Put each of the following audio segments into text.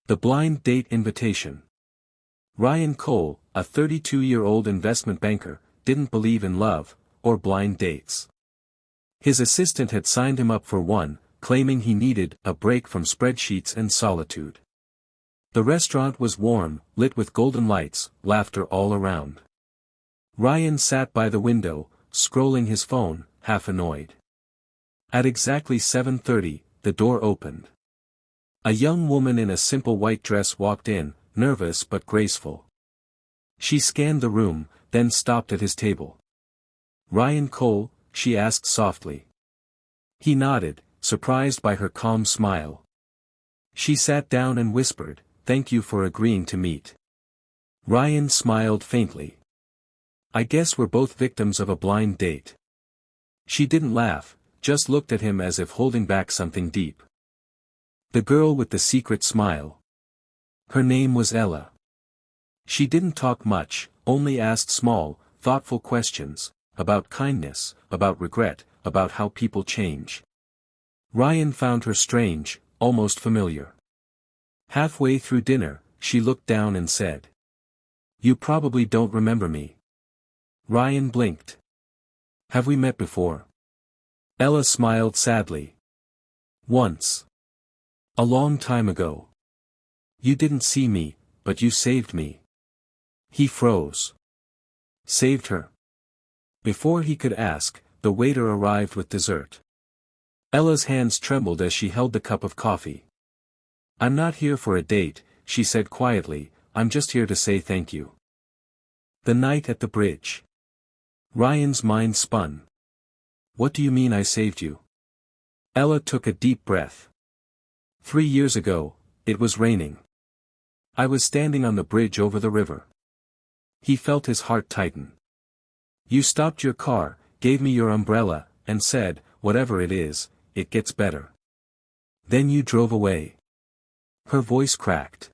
The blind date invitation. Ryan Cole, a 32-year-old investment banker, didn't believe in love, or blind dates. His assistant had signed him up for one, claiming he needed a break from spreadsheets and solitude. The restaurant was warm, lit with golden lights, laughter all around. Ryan sat by the window, scrolling his phone, half annoyed. At exactly 7:30, the door opened. A young woman in a simple white dress walked in, nervous but graceful. She scanned the room, then stopped at his table. "Ryan Cole?" she asked softly. He nodded, surprised by her calm smile. She sat down and whispered, "Thank you for agreeing to meet." Ryan smiled faintly. "I guess we're both victims of a blind date." She didn't laugh, just looked at him as if holding back something deep. The girl with the secret smile. Her name was Ella. She didn't talk much, only asked small, thoughtful questions, about kindness, about regret, about how people change. Ryan found her strange, almost familiar. Halfway through dinner, she looked down and said, "You probably don't remember me." Ryan blinked. "Have we met before?" Ella smiled sadly. "Once. A long time ago. You didn't see me, but you saved me." He froze. Saved her? Before he could ask, the waiter arrived with dessert. Ella's hands trembled as she held the cup of coffee. "I'm not here for a date," she said quietly, "I'm just here to say thank you." The night at the bridge. Ryan's mind spun. "What do you mean I saved you?" Ella took a deep breath. 3 years ago, it was raining. I was standing on the bridge over the river. He felt his heart tighten. You stopped your car, gave me your umbrella, and said, "Whatever it is, it gets better." Then you drove away. Her voice cracked.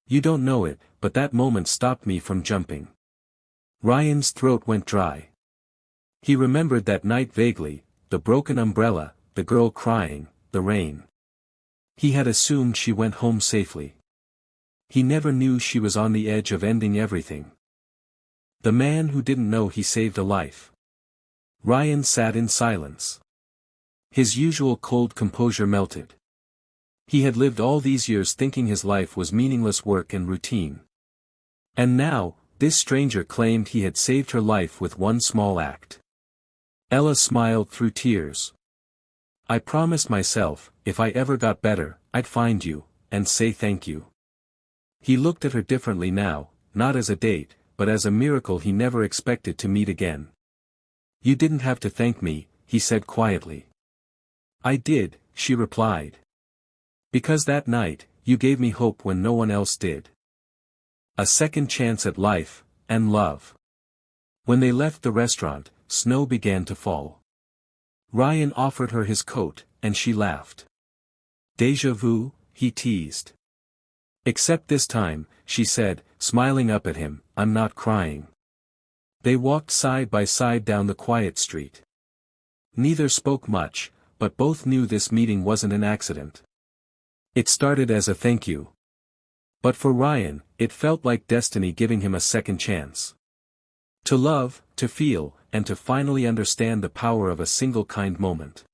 "You don't know it, but that moment stopped me from jumping." Ryan's throat went dry. He remembered that night vaguely, the broken umbrella, the girl crying, the rain. He had assumed she went home safely. He never knew she was on the edge of ending everything. The man who didn't know he saved a life. Ryan sat in silence. His usual cold composure melted. He had lived all these years thinking his life was meaningless work and routine. And now, this stranger claimed he had saved her life with one small act. Ella smiled through tears. "I promised myself, if I ever got better, I'd find you, and say thank you." He looked at her differently now, not as a date, but as a miracle he never expected to meet again. "You didn't have to thank me," he said quietly. "I did," she replied. "Because that night, you gave me hope when no one else did. A second chance at life, and love." When they left the restaurant, snow began to fall. Ryan offered her his coat, and she laughed. "Déjà vu," he teased. "Except this time," she said, smiling up at him, "I'm not crying." They walked side by side down the quiet street. Neither spoke much, but both knew this meeting wasn't an accident. It started as a thank you. But for Ryan, it felt like destiny giving him a second chance. To love, to feel, and to finally understand the power of a single kind moment.